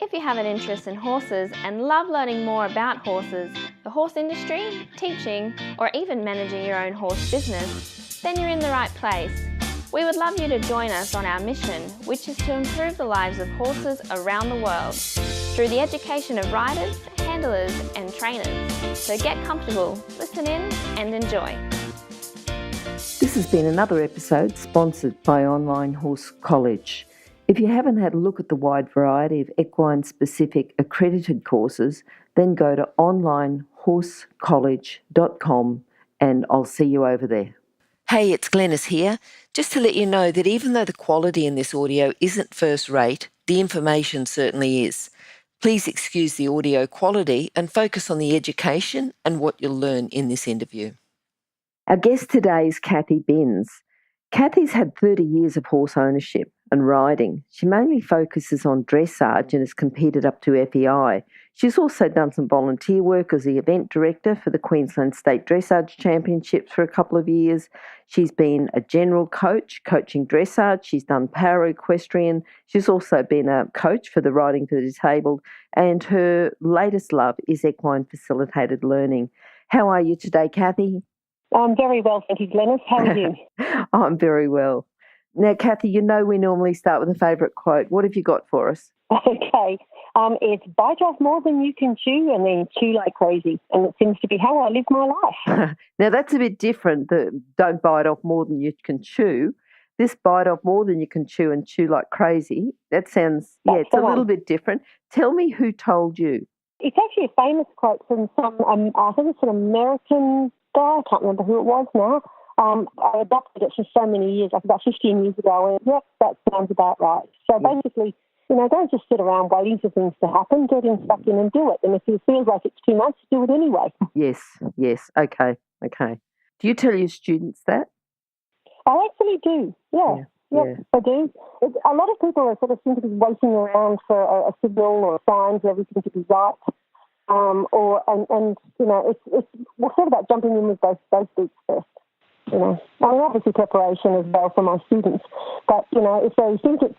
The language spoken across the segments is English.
If you have an interest in horses and love learning more about horses, the horse industry, teaching, or even managing your own horse business, then you're in the right place. We would love you to join us on our mission, which is to improve the lives of horses around the world through the education of riders, handlers, and trainers. So get comfortable, listen in, and enjoy. This has been another episode sponsored by Online Horse College. If you haven't had a look at the wide variety of equine-specific accredited courses, then go to onlinehorsecollege.com and I'll see you over there. Hey, it's Glenys here. Just to let you know that even though the quality in this audio isn't first rate, the information certainly is. Please excuse the audio quality and focus on the education and what you'll learn in this interview. Our guest today is Cathy Binz. Cathy's had 30 years of horse ownership and riding. She mainly focuses on dressage and has competed up to FEI. She's also done some volunteer work as the event director for the Queensland State Dressage Championships for a couple of years. She's been a general coach, coaching dressage. She's done para equestrian. She's also been a coach for the Riding for the Disabled. And her latest love is equine facilitated learning. How are you today, Cathy? I'm very well, thank you, Glenys. How are you? I'm very well. Now, Cathy, you know we normally start with a favourite quote. What have you got for us? Okay. It's bite off more than you can chew and then chew like crazy. And it seems to be how I live my life. Now, that's a bit different. Don't bite off more than you can chew. This bite off more than you can chew and chew like crazy. That sounds, it's a little bit different. Tell me who told you. It's actually a famous quote from some, I think it's an American guy. I can't remember who it was now. I adopted it for so many years, like about 15 years ago, and yep, that sounds about right. So basically, don't just sit around waiting for things to happen. Get stuck in and do it. And if it feels like it's too much, do it anyway. Yes. Okay. Do you tell your students that? I actually do, yeah. Yep, I do. A lot of people are sort of seem to be waiting around for a signal or a sign for everything to be right. It's sort of about jumping in with both boots first. Obviously preparation as well for my students. But if they think it's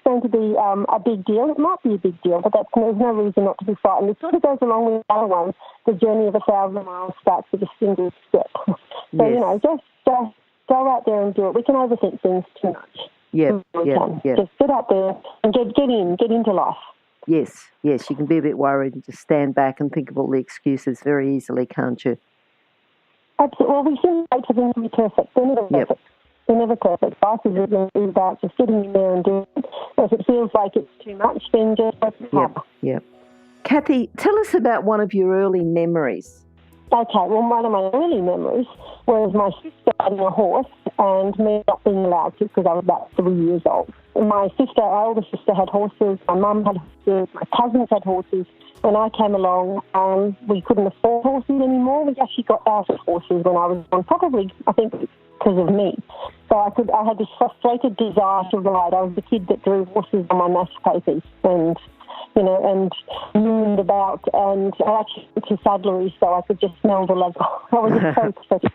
going to be a big deal, it might be a big deal. But there's no reason not to be frightened. It sort of goes along with the other one. The journey of 1,000 miles starts with a single step. So just go out there and do it. We can overthink things too much. Yeah. Just get out there and get into life. Yes, you can be a bit worried and just stand back and think of all the excuses very easily, can't you? Absolutely. Well, we shouldn't wait for things to be perfect. They're never perfect. They're never perfect. Life is about just sitting in there and doing it. If it feels like it's too much, then just let it happen. Yep. Cathy, tell us about one of your early memories. Okay, well, one of my early memories was my sister having a horse and me not being allowed to because I was about 3 years old. My older sister had horses, my mum had horses, my cousins had horses. When I came along, we couldn't afford horses anymore. We actually got out of horses when I was young, probably, I think, because of me. So I had this frustrated desire to ride. I was the kid that drew horses on my maths papers and mooned about, and I actually went to saddlery so I could just smell the leather. I was so pathetic.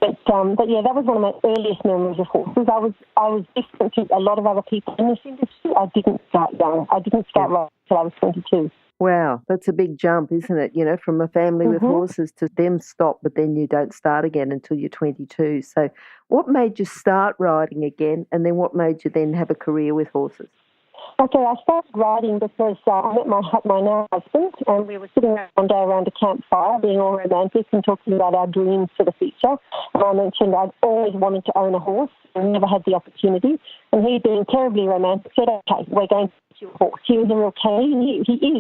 But that was one of my earliest memories of horses. I was different to a lot of other people in this industry. I didn't start young. I didn't start right until I was 22. Wow, that's a big jump, isn't it? From a family with horses to them stop, but then you don't start again until you're 22. So what made you start riding again, and then what made you then have a career with horses? Okay, I started riding because I met my now husband, and we were sitting one day around a campfire being all romantic and talking about our dreams for the future. And I mentioned I'd always wanted to own a horse and never had the opportunity. And he, being terribly romantic, said, okay, we're going to get you a horse. He is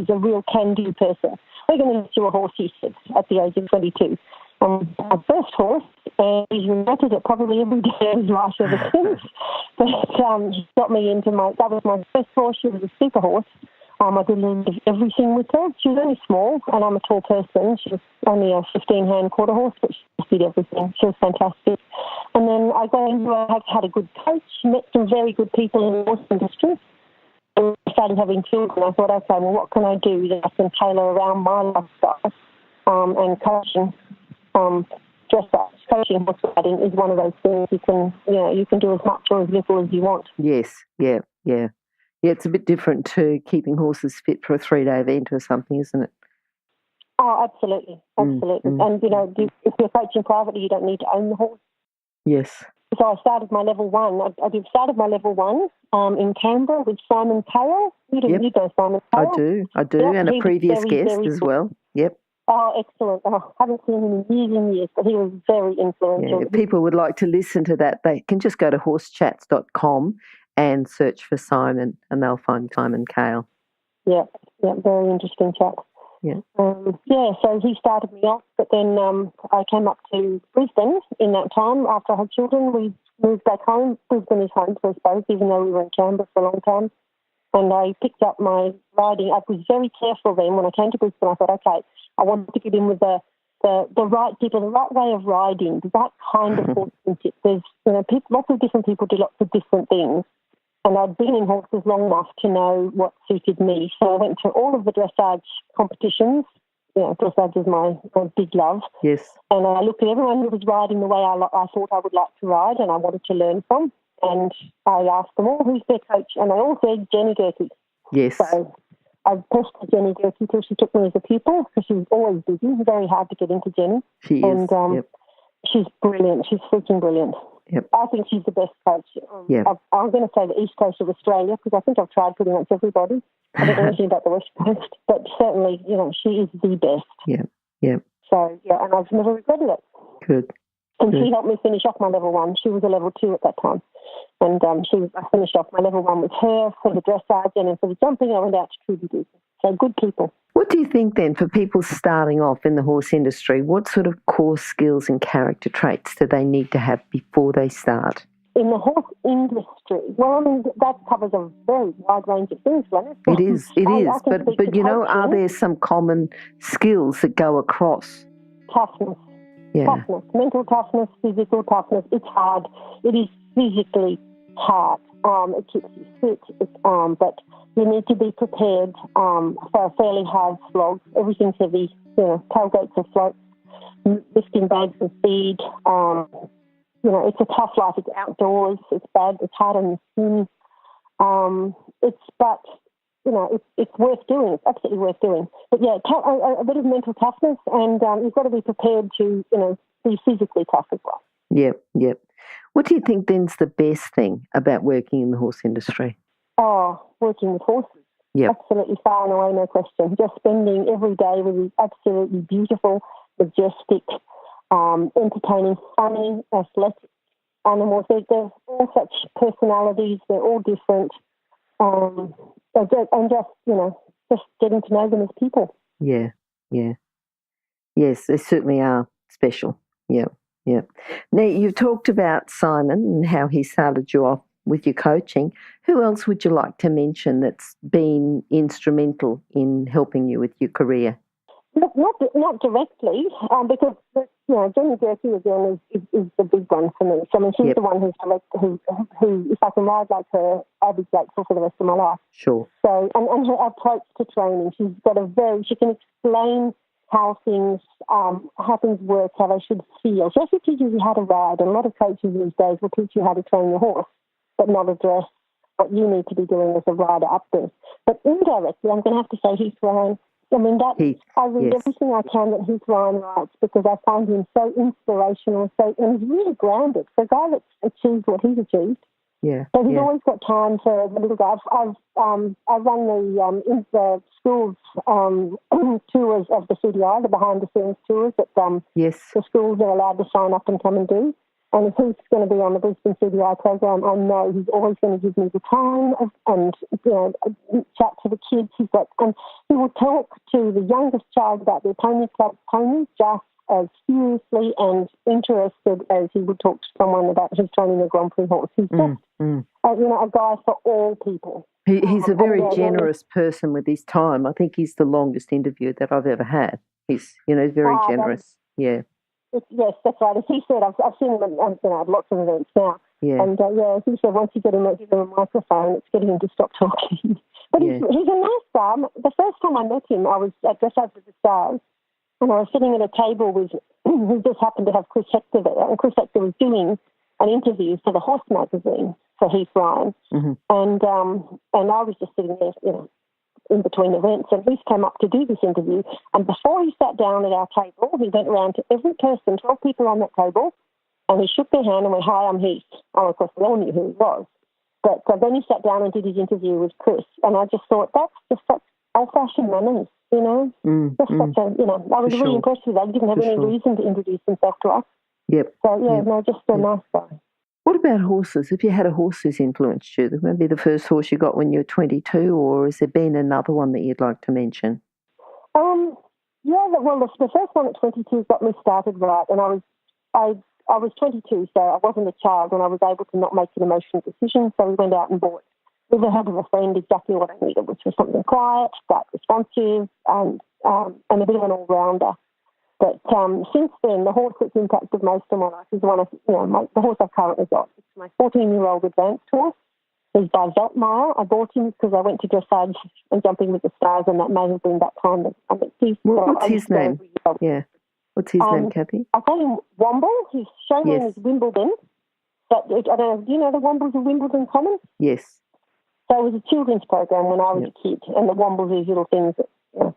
a real can-do person. We're going to get you a horse, he said, at the age of 22. My first horse, and he's regretted it probably every day of his life ever since. But he got me into that was my first horse. She was a super horse. I did a little bit of everything with her. She was only small, and I'm a tall person. She was only a 15-hand quarter horse, but she did everything. She was fantastic. And then I got into it. I had a good coach, met some very good people in the horse industry. And I started having children. I thought, okay, well, what can I do that I can tailor around my lifestyle and coaching? Dressage, coaching horse riding is one of those things you can do as much or as little as you want. Yes, yeah. Yeah, it's a bit different to keeping horses fit for a 3-day event or something, isn't it? Oh, absolutely. And, if you're coaching privately, you don't need to own the horse. Yes. So I started my level 1. I started my level 1 in Canberra with Simon Cale. You know Simon Cale? I do, Yep, and a previous guest as well. Yep. Oh, excellent. I haven't seen him in years and years, but he was very influential. Yeah, if people would like to listen to that, they can just go to horsechats.com and search for Simon, and they'll find Simon Cale. Yeah, very interesting chat. Yeah. So he started me off, but then I came up to Brisbane in that time. After I had children, we moved back home. Brisbane is home to us both, even though we were in Canberra for a long time. And I picked up my riding. I was very careful then. When I came to Brisbane, I thought, okay, I wanted to get in with the right people, the right way of riding, the right kind of horsemanship. There's lots of different people do lots of different things. And I'd been in horses long enough to know what suited me. So I went to all of the dressage competitions. Dressage is my big love. Yes. And I looked at everyone who was riding the way I thought I would like to ride and I wanted to learn from. And I asked them all, who's their coach? And they all said Jenny Gerke. Yes. So I pestered Jenny Gerke till she took me as a pupil because she was always busy. Very hard to get into Jenny. She is. Yep. She's brilliant. She's freaking brilliant. Yep. I think she's the best coach. Yep. I'm going to say the East Coast of Australia because I think I've tried pretty much everybody. I don't know anything about the West Coast, but certainly, she is the best. Yeah, yeah. So, and I've never regretted it. Good. And she helped me finish off my level 1. She was a level 2 at that time. And I finished off my level 1 with her for the dressage, and then for the jumping, I went out to Trudy Business. So good people. What do you think then for people starting off in the horse industry? What sort of core skills and character traits do they need to have before they start? In the horse industry, that covers a very wide range of things, Glenys. It is. But are there some common skills that go across? Toughness. Yeah. Toughness, mental toughness, physical toughness. It's hard. It is physically hard. It keeps you fit, but you need to be prepared for a fairly hard slog. Everything's heavy, tailgates and floats, lifting bags and feed. It's a tough life. It's outdoors. It's bad. It's hard on the skin. It's worth doing. It's absolutely worth doing. But yeah, a bit of mental toughness, and you've got to be prepared to, be physically tough as well. Yep. What do you think then's the best thing about working in the horse industry? Oh, working with horses. Yep. Absolutely far and away, no question. Just spending every day with these absolutely beautiful, majestic, entertaining, funny, athletic animals. They're all such personalities. They're all different. And just getting to know them as people. Yeah. Yes, they certainly are special. Yeah. Now, you've talked about Simon and how he started you off with your coaching. Who else would you like to mention that's been instrumental in helping you with your career? Not directly, because Jenny Gerke again is the big one for me. So she's the one who if I can ride like her, I'll be grateful for the rest of my life. Sure. So and her approach to training, she can explain how things work, how they should feel. She actually teaches you how to ride, and a lot of coaches these days will teach you how to train your horse, but not address what you need to be doing as a rider up there. But indirectly, I'm going to have to say Heath Ryan. I read everything I can that Heath Ryan writes because I find him so inspirational, and he's really grounded. For a guy that's achieved what he's achieved, so he's always got time for the little guy. I run the schools tours of the CDI, the behind the scenes tours that the schools are allowed to sign up and come and do. And if he's going to be on the Brisbane CDI program, I know he's always going to give me the time and chat to the kids. And he will talk to the youngest child about their pony club ponies just as seriously and interested as he would talk to someone about who's training a Grand Prix horse. He's just a guy for all people. He's a very generous person with his time. I think he's the longest interview that I've ever had. He's very generous. Yeah. Yes, that's right. As he said, I've seen him at lots of events now. Yeah. And he said once you give him a microphone, it's getting him to stop talking. But he's a nice guy. The first time I met him, I was at Dressage with the Stars, and I was sitting at a table with who just happened to have Chris Hector there, and Chris Hector was doing an interview for the Horse magazine for Heath Ryan. Mm-hmm. And I was just sitting there, in between events, and Heath came up to do this interview. And before he sat down at our table, he went around to every person, 12 people on that table, and he shook their hand and went, "Hi, I'm Heath." Oh, of course, we all knew who he was. But then he sat down and did his interview with Chris, and I just thought, that's just such old-fashioned manners, Just such a, I was really impressed with that. He didn't have any reason to introduce himself to us. Yep. So, just a nice guy. What about horses? Have you had a horse who's influenced you? Maybe the first horse you got when you were 22, or has there been another one that you'd like to mention? The first one at 22 got me started right, and I was 22, so I wasn't a child, and I was able to not make an emotional decision, so we went out and bought, with the help of a friend, exactly what I needed, which was something quiet, quite responsive, and a bit of an all-rounder. But since then, the horse that's impacted most of my life is one of, the horse I've currently got. It's my 14-year-old advanced horse. He's by Veltmeyer. I bought him because I went to dressage and jumping with the stars, and that may have been that time. What's his name? Yeah. What's his name, Cathy? I call him Womble. His show name is Wimbledon. But I don't know, do you know the Wombles of Wimbledon Common? Yes. So it was a children's program when I was a kid, and the Wombles are these little things that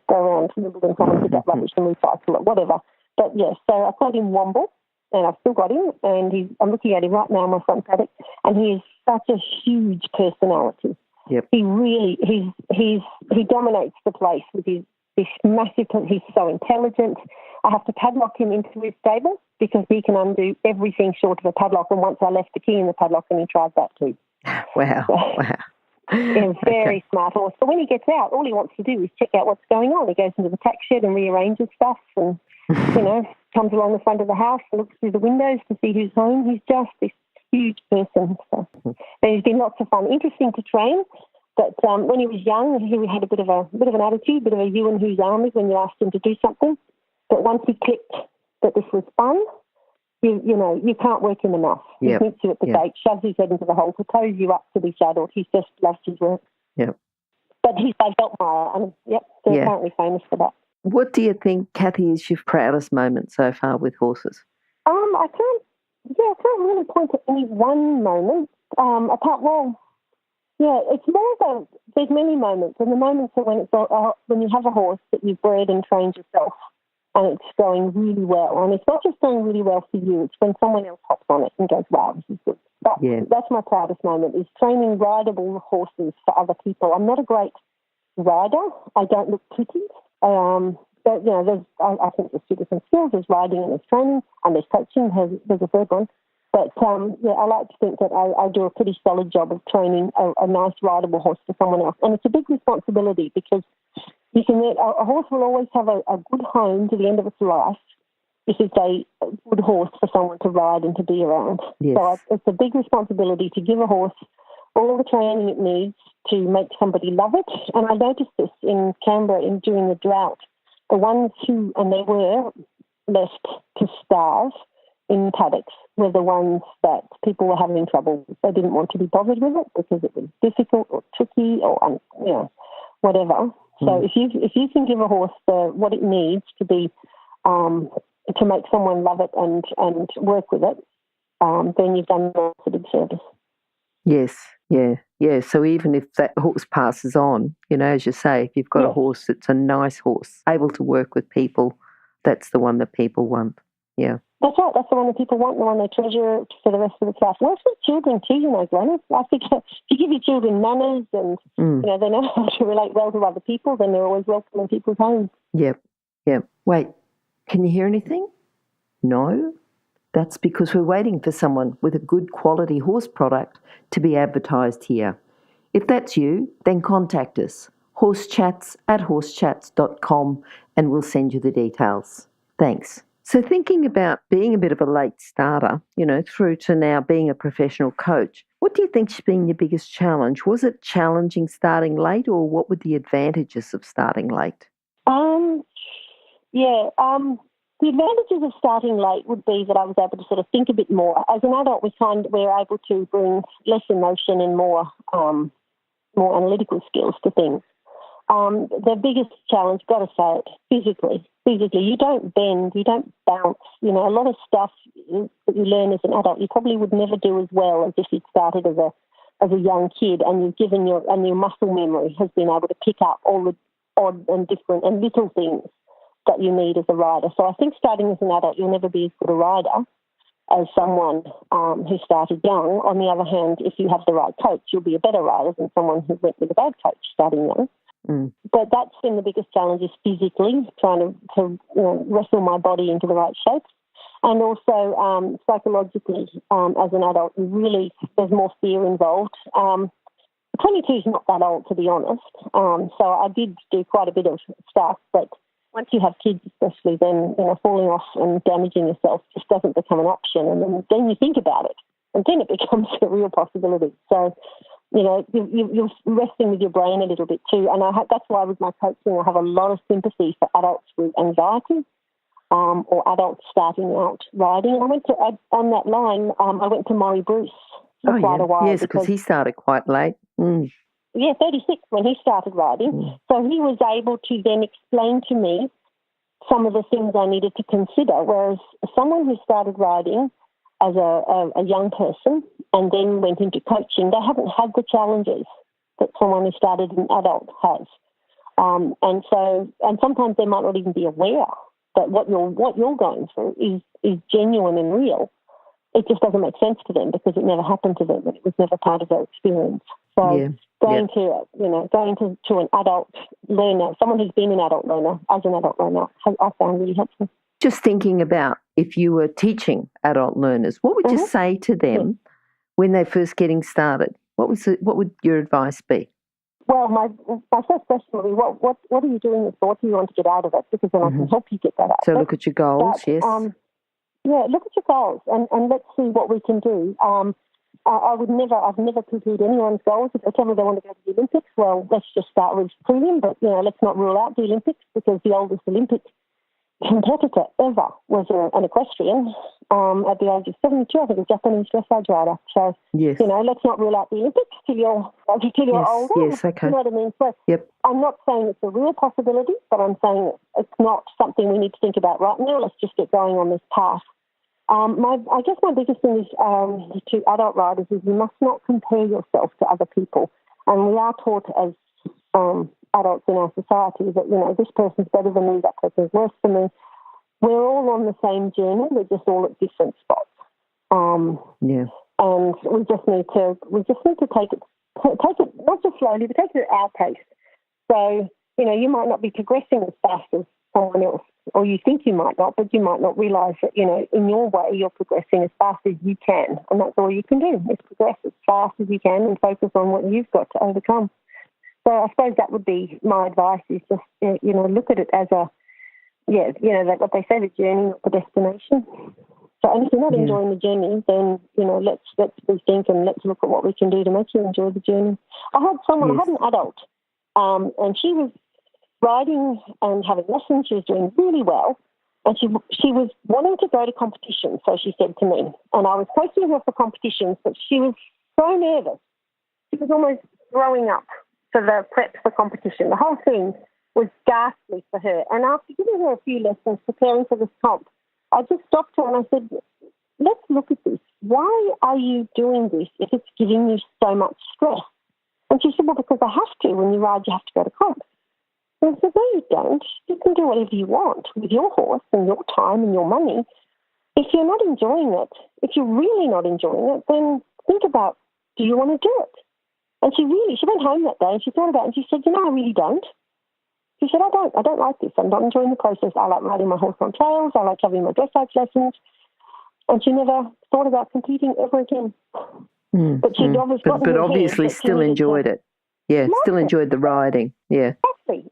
go around Wimbledon Common, pick up rubbish and recycle it, whatever. But yes, so I called him Womble, and I've still got him, and I'm looking at him right now in my front paddock, and he is such a huge personality. Yep. He really, he dominates the place with this massive, he's so intelligent. I have to padlock him into his stable because he can undo everything short of a padlock, and once I left the key in the padlock, and he tried that too. Wow, wow. He's a very smart horse. So when he gets out, all he wants to do is check out what's going on. He goes into the tack shed and rearranges stuff and, comes along the front of the house and looks through the windows to see who's home. He's just this huge person. So there's been lots of fun. Interesting to train, but when he was young, he had a bit of an attitude, a bit of a you and who's army when you asked him to do something. But once he clicked that this was fun, you can't work him enough. Yep. He meets you at the gate, shoves his head into the hole to toes you up to be saddled. He just loves his work. Yep. But he's by Veltmeyer, and they're apparently famous for that. What do you think, Cathy, is your proudest moment so far with horses? I can't really point to any one moment. It's more that there's many moments, and the moments are when you have a horse that you've bred and trained yourself, and it's going really well. And it's not just going really well for you, it's when someone else hops on it and goes, wow, this is good. That's my proudest moment, is training rideable horses for other people. I'm not a great rider. I don't look pretty. But, I think there's two different skills. There's riding and there's training, and there's coaching. There's a third one. But, I like to think that I do a pretty solid job of training a nice rideable horse for someone else. And it's a big responsibility because a horse will always have a good home to the end of its life if it's a good horse for someone to ride and to be around. Yes. So it's a big responsibility to give a horse all the training it needs to make somebody love it. And I noticed this in Canberra during the drought. The ones who, and they were left to starve in paddocks, were the ones that people were having trouble with. They didn't want to be bothered with it because it was difficult or tricky or, whatever. So if you can give a horse what it needs to be to make someone love it and work with it, then you've done a big service. Yes, yeah. So even if that horse passes on, as you say, if you've got a horse that's a nice horse, able to work with people, that's the one that people want. Yeah. That's right. That's the one that people want, the one they treasure for the rest of its life. Well, it's with children too, Glennis. I think if you give your children manners and, they know how to relate well to other people, then they're always welcome in people's homes. Yep. Wait, can you hear anything? No? That's because we're waiting for someone with a good quality horse product to be advertised here. If that's you, then contact us, horsechats@horsechats.com, and we'll send you the details. Thanks. So thinking about being a bit of a late starter, through to now being a professional coach, what do you think's been your biggest challenge? Was it challenging starting late, or what were the advantages of starting late? The advantages of starting late would be that I was able to sort of think a bit more. As an adult, we're able to bring less emotion and more analytical skills to things. The biggest challenge, got to say it, physically, you don't bend, you don't bounce. A lot of stuff that you learn as an adult, you probably would never do as well as if you'd started as as a young kid, and you've given your muscle memory has been able to pick up all the odd and different and little things that you need as a rider. So I think starting as an adult, you'll never be as good a rider as someone who started young. On the other hand, if you have the right coach, you'll be a better rider than someone who went with a bad coach starting young. But that's been the biggest challenge, is physically trying to wrestle my body into the right shape. And also psychologically, as an adult, there's more fear involved. 22 is not that old, to be honest. So I did do quite a bit of stuff, but once you have kids especially, then falling off and damaging yourself just doesn't become an option. And then you think about it, and then it becomes a real possibility. So, you're wrestling with your brain a little bit too. And that's why with my coaching, I have a lot of sympathy for adults with anxiety or adults starting out riding. I went to Maury Bruce for quite a while. Yes, because he started quite late. Yeah, 36 when he started riding. So he was able to then explain to me some of the things I needed to consider, whereas someone who started riding as a young person and then went into coaching, they haven't had the challenges that someone who started as an adult has. And sometimes they might not even be aware that what you're going through is genuine and real. It just doesn't make sense to them because it never happened to them and it was never part of their experience. So going to an adult learner, someone who's been an adult learner, as an adult learner, I found really helpful. Just thinking about if you were teaching adult learners, what would you say to them when they're first getting started? What would your advice be? Well, my first question would be, what are you doing this for? What do you want to get out of it? Because then I can help you get that out. So look at your goals, yes. Look at your goals and let's see what we can do. I've never poo-pooed anyone's goals. If they tell me they want to go to the Olympics, well, let's just start with podium, but, let's not rule out the Olympics because the oldest Olympic competitor ever was an equestrian at the age of 72, I think, a Japanese dressage rider. So, yes. Let's not rule out the Olympics till you're older. Yes, okay. You know what I mean? So I'm not saying it's a real possibility, but I'm saying it's not something we need to think about right now. Let's just get going on this path. I guess my biggest thing is to adult riders is you must not compare yourself to other people. And we are taught as adults in our society that, this person's better than me, that person's worse than me. We're all on the same journey. We're just all at different spots. And we just need to take it not just slowly, but take it at our pace. So, you might not be progressing as fast as someone else, or you think you might not, but you might not realise that, in your way you're progressing as fast as you can. And that's all you can do, is progress as fast as you can and focus on what you've got to overcome. So I suppose that would be my advice, is just, look at it as like what they say, the journey, not the destination. So and if you're not enjoying the journey, then, let's rethink and let's look at what we can do to make you enjoy the journey. I had an adult, and she was riding and having lessons. She was doing really well, and she was wanting to go to competition, so she said to me. And I was posting her for competitions, but she was so nervous. She was almost throwing up for the prep for competition. The whole thing was ghastly for her. And after giving her a few lessons, preparing for this comp, I just stopped her and I said, let's look at this. Why are you doing this if it's giving you so much stress? And she said, well, because I have to. When you ride, you have to go to comp. And I said, no, you don't. You can do whatever you want with your horse and your time and your money. If you're not enjoying it, if you're really not enjoying it, then think about, do you want to do it? And she went home that day and she thought about it and she said, I really don't. She said, I don't like this. I'm not enjoying the process. I like riding my horse on trails. I like having my dressage lessons. And she never thought about competing ever again. But she'd obviously still enjoyed it. Yeah, still enjoyed the riding. Yeah. Exactly.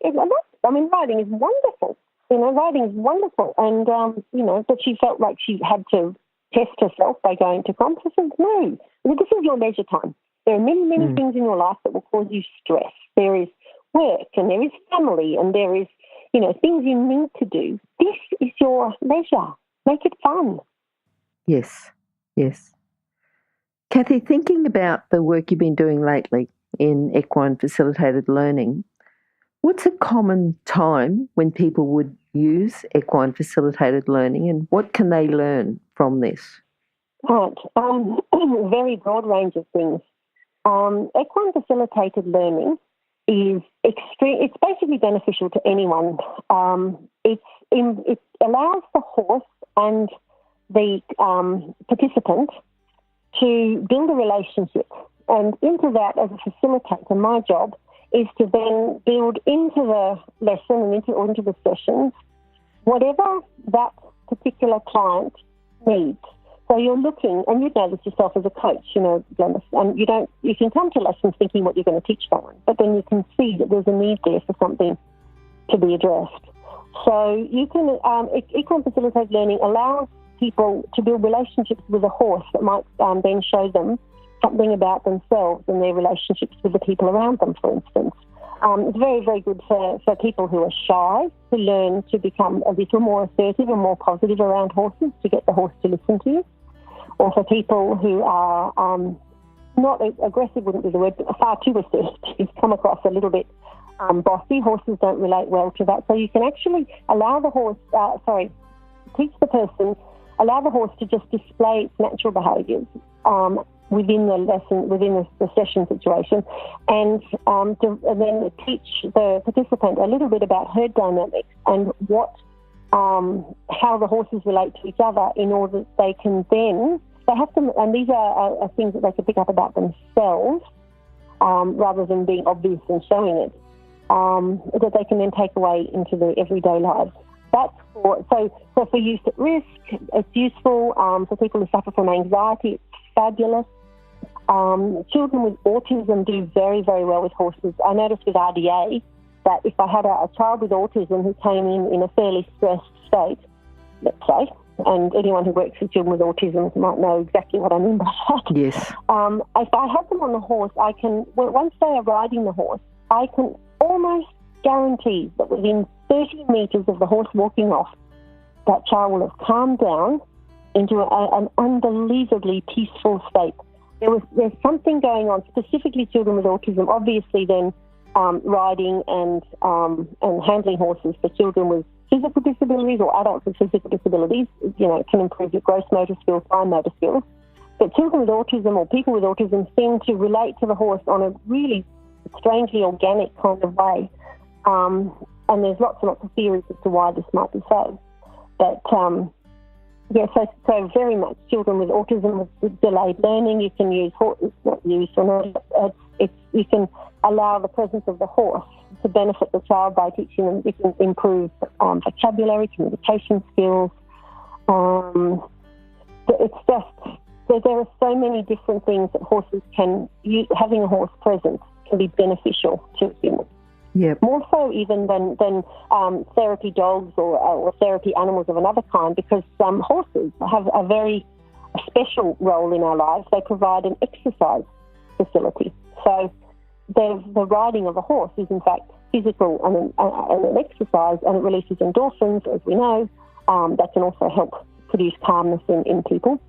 Riding is wonderful. Riding is wonderful. And, but she felt like she had to test herself by going to comp. I said, no, this is your leisure time. There are many, many things in your life that will cause you stress. There is work and there is family and there is, things you need to do. This is your leisure. Make it fun. Yes, yes. Cathy, thinking about the work you've been doing lately in equine facilitated learning, what's a common time when people would use equine facilitated learning and what can they learn from this? Right. Very broad range of things. Equine facilitated learning is extreme. It's basically beneficial to anyone. It allows the horse and the participant to build a relationship, and into that, as a facilitator, my job is to then build into the lesson and into the sessions whatever that particular client needs. So you're looking, and you know this yourself as a coach, Glennis, and you can come to lessons thinking what you're going to teach someone, but then you can see that there's a need there for something to be addressed. So you can, equine facilitated learning allows people to build relationships with a horse that might then show them something about themselves and their relationships with the people around them, for instance. It's very, very good for people who are shy to learn to become a little more assertive and more positive around horses, to get the horse to listen to you. Or for people who are not aggressive, wouldn't be the word, but far too assertive, come across a little bit bossy. Horses don't relate well to that. So you can actually allow the horse, teach the person, allow the horse to just display its natural behaviours within the lesson, within the session situation, and then teach the participant a little bit about herd dynamics and how the horses relate to each other, in order that they can then, they have to, and these are things that they can pick up about themselves rather than being obvious and showing it, that they can then take away into their everyday lives. That's for use at risk, it's useful. For people who suffer from anxiety, it's fabulous. Children with autism do very, very well with horses. I noticed with RDA that if I had a child with autism who came in a fairly stressed state, let's say, and anyone who works with children with autism might know exactly what I mean by that. Yes. If I have them on the horse, once they are riding the horse, I can almost guarantee that within 30 metres of the horse walking off, that child will have calmed down into an unbelievably peaceful state. There's something going on, specifically children with autism. Obviously, then riding and handling horses for children with physical disabilities or adults with physical disabilities, can improve your gross motor skills, fine motor skills. But children with autism or people with autism seem to relate to the horse on a really strangely organic kind of way. And there's lots and lots of theories as to why this might be so. But so very much children with autism with delayed learning, you can use you can allow the presence of the horse to benefit the child by teaching them. You can improve vocabulary, communication skills. It's just there are so many different things that horses can use. Having a horse present can be beneficial to humans. Yep. More so even than therapy dogs or therapy animals of another kind, because horses have a very special role in our lives. They provide an exercise facility. So the riding of a horse is in fact physical and an exercise, and it releases endorphins, as we know, that can also help produce calmness in people.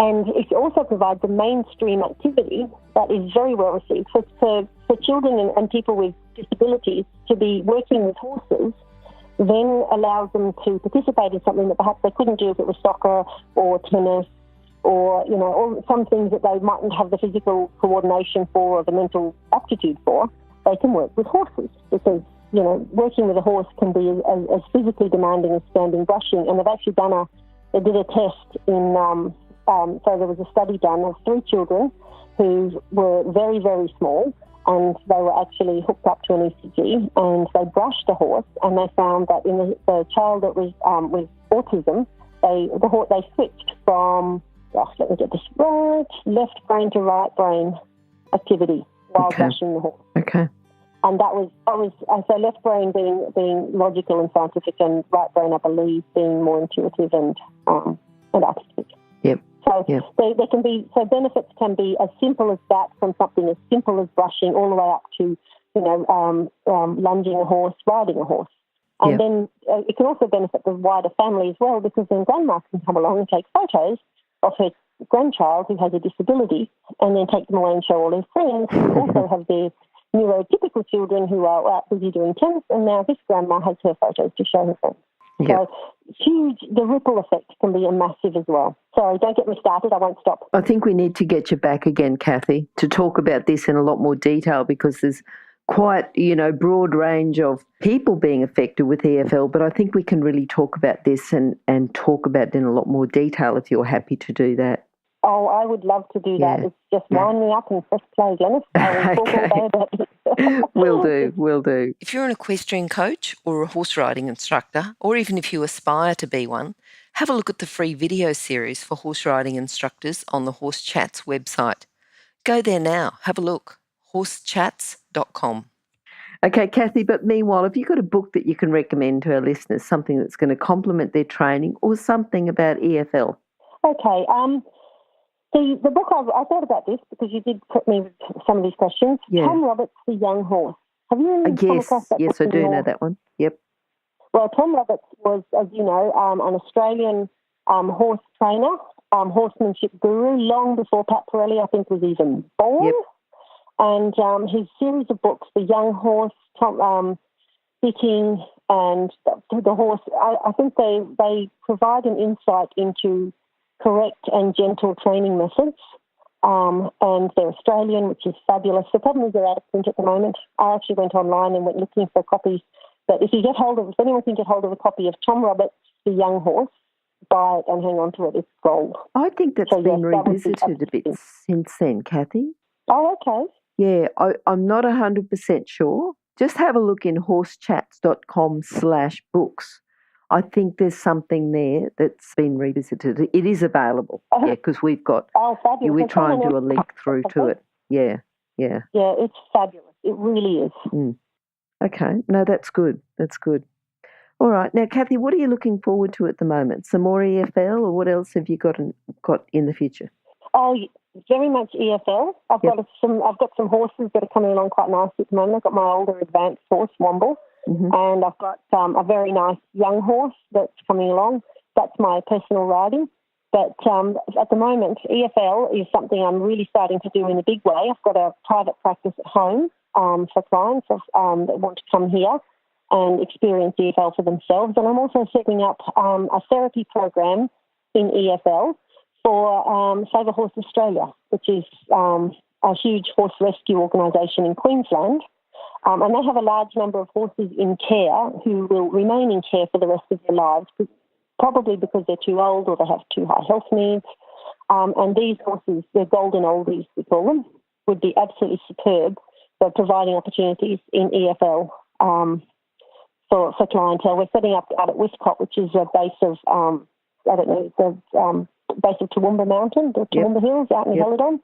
And it also provides a mainstream activity that is very well received. For children and people with disabilities to be working with horses then allows them to participate in something that perhaps they couldn't do if it was soccer or tennis or, or some things that they mightn't have the physical coordination for or the mental aptitude for. They can work with horses because, working with a horse can be as physically demanding as standing brushing. And they've actually they did a test in... So there was a study done of 3 children who were very, very small, and they were actually hooked up to an ECG, and they brushed a horse, and they found that in the child that was with autism, they switched from, let me get this right, left brain to right brain activity while brushing the horse. Okay. And that was so left brain being logical and scientific, and right brain, I believe, being more intuitive and artistic. Yep. So they can be, so benefits can be as simple as that, from something as simple as brushing all the way up to, lunging a horse, riding a horse. And then it can also benefit the wider family as well, because then grandma can come along and take photos of her grandchild who has a disability, and then take them away and show all their friends who also have their neurotypical children who are out busy doing tennis, and now this grandma has her photos to show her friends. Yep. So huge. The ripple effect can be massive as well. Sorry, don't get me started. I won't stop. I think we need to get you back again, Cathy, to talk about this in a lot more detail, because there's quite, broad range of people being affected with EFL, but I think we can really talk about this and talk about it in a lot more detail if you're happy to do that. Oh, I would love to do that. It's just wind me up and press play, Glenys. I will talk all day about it. Will do. If you're an equestrian coach or a horse riding instructor, or even if you aspire to be one, have a look at the free video series for horse riding instructors on the Horse Chats website. Go there now. Have a look. horsechats.com. Okay, Cathy, but meanwhile, have you got a book that you can recommend to our listeners, something that's going to complement their training or something about EFL? Okay. The book, I thought about this because you did put me with some of these questions. Yeah. Tom Roberts, The Young Horse. Have you come across that book? Yes, I do know that one. Yep. Well, Tom Roberts was, as you know, an Australian horse trainer, horsemanship guru, long before Pat Pirelli, I think, was even born. Yep. And his series of books, The Young Horse, Fitting, and the Horse, I think they provide an insight into correct and gentle training methods. And they're Australian, which is fabulous. The problem is they're out of print at the moment. I actually went online and went looking for copies. But if anyone can get hold of a copy of Tom Roberts' The Young Horse, buy it and hang on to it. It's gold. I think that's been revisited a bit since then, Cathy. Oh, okay. Yeah, I'm not 100% sure. Just have a look in horsechats.com/books. I think there's something there that's been revisited. It is available, because we've got. Oh, fabulous! We try and do a link through to it. Yeah. Yeah, it's fabulous. It really is. Okay, no, that's good. That's good. All right, now, Cathy, what are you looking forward to at the moment? Some more EFL, or what else have you got in the future? Oh, very much EFL. I've got some horses that are coming along quite nicely at the moment. I've got my older advanced horse, Womble. And I've got a very nice young horse that's coming along. That's my personal riding. But at the moment, EFL is something I'm really starting to do in a big way. I've got a private practice at home for clients that want to come here and experience EFL for themselves. And I'm also setting up a therapy program in EFL for Save a Horse Australia, which is a huge horse rescue organisation in Queensland. And they have a large number of horses in care who will remain in care for the rest of their lives, probably because they're too old or they have too high health needs. And these horses, they're golden oldies, we call them, would be absolutely superb for providing opportunities in EFL for clientele. We're setting up out at Westcott, which is a base of, base of Toowoomba Mountain, the Toowoomba Hills out in Helidon.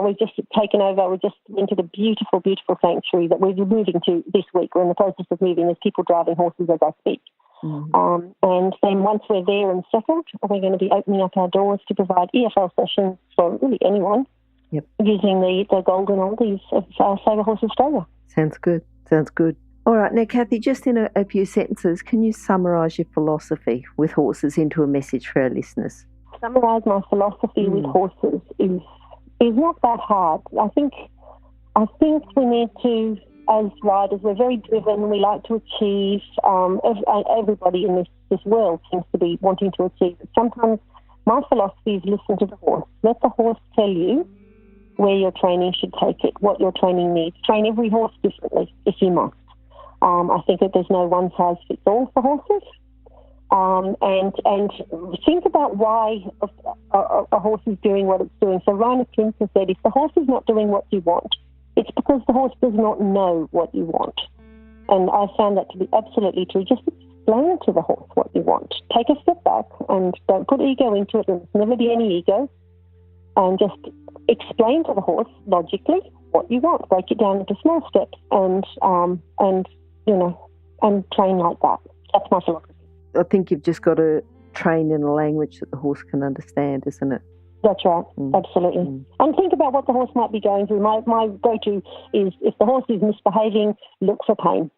We've just taken over. We just entered a beautiful, beautiful sanctuary that we're moving to this week. We're in the process of moving. There's people driving horses as I speak. And then once we're there and settled, we're going to be opening up our doors to provide EFL sessions for really anyone using the golden oldies of Save a Horse Australia. Sounds good. All right. Now, Cathy, just in a few sentences, can you summarise your philosophy with horses into a message for our listeners? Summarise my philosophy with horses is not that hard. I think we need to, as riders, we're very driven. We like to achieve. Everybody in this world seems to be wanting to achieve. But sometimes my philosophy is listen to the horse. Let the horse tell you where your training should take it, what your training needs. Train every horse differently if you must. I think that there's no one size fits all for horses. And think about why a horse is doing what it's doing. So Rainer Klinker said, if the horse is not doing what you want, it's because the horse does not know what you want. And I found that to be absolutely true. Just explain to the horse what you want. Take a step back and don't put ego into it. There's never be any ego. And just explain to the horse logically what you want. Break it down into small steps and train like that. That's my philosophy. I think you've just got to train in a language that the horse can understand, isn't it? That's right, absolutely. And think about what the horse might be going through. My go-to is if the horse is misbehaving, look for pain.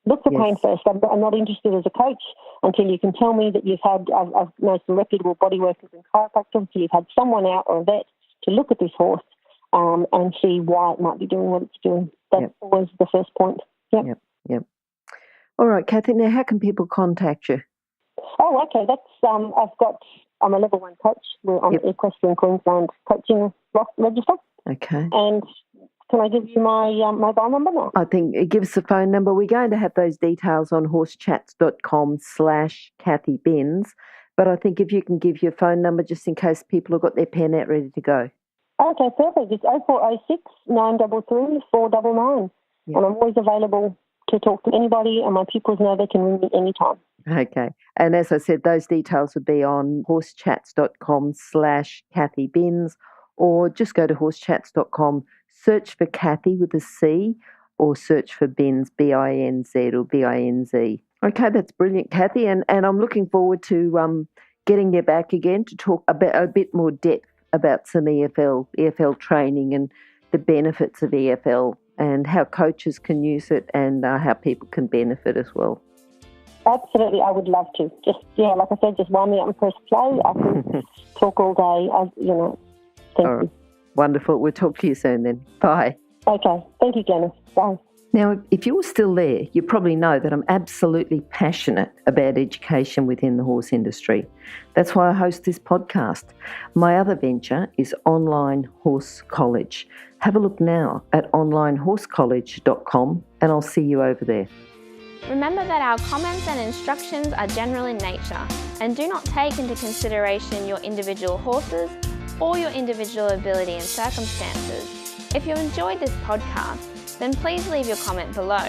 Look for pain first. I'm not interested as a coach until you can tell me that I've known some reputable body workers and chiropractors, until you've had someone out or a vet to look at this horse and see why it might be doing what it's doing. That's always the first point. Yep. All right, Cathy, now how can people contact you? Oh, okay. I'm a level 1 coach. We're on the Equestrian Queensland coaching register. Okay. And can I give you my mobile number now? I think it gives the phone number. We're going to have those details on horsechats.com/Cathy Binz. But I think if you can give your phone number just in case people have got their pen out ready to go. Okay, perfect. It's 0406 933 499. Yep. And I'm always available to talk to anybody, and my pupils know they can ring me anytime. Okay. And as I said, those details would be on horsechats.com/Cathy Binz, or just go to horsechats.com, search for Cathy with a C, or search for Binz, B-I-N-Z or B-I-N-Z. Okay, that's brilliant, Cathy. And I'm looking forward to getting you back again to talk about a bit more depth about some EFL training and the benefits of EFL and how coaches can use it and how people can benefit as well. Absolutely, I would love to. Like I said, just wind me up and press play. I can talk all day. Thank you. Wonderful. We'll talk to you soon then. Bye. Okay. Thank you, Glenys. Bye. Now, if you're still there, you probably know that I'm absolutely passionate about education within the horse industry. That's why I host this podcast. My other venture is Online Horse College. Have a look now at onlinehorsecollege.com and I'll see you over there. Remember that our comments and instructions are general in nature and do not take into consideration your individual horses or your individual ability and circumstances. If you enjoyed this podcast, then please leave your comment below.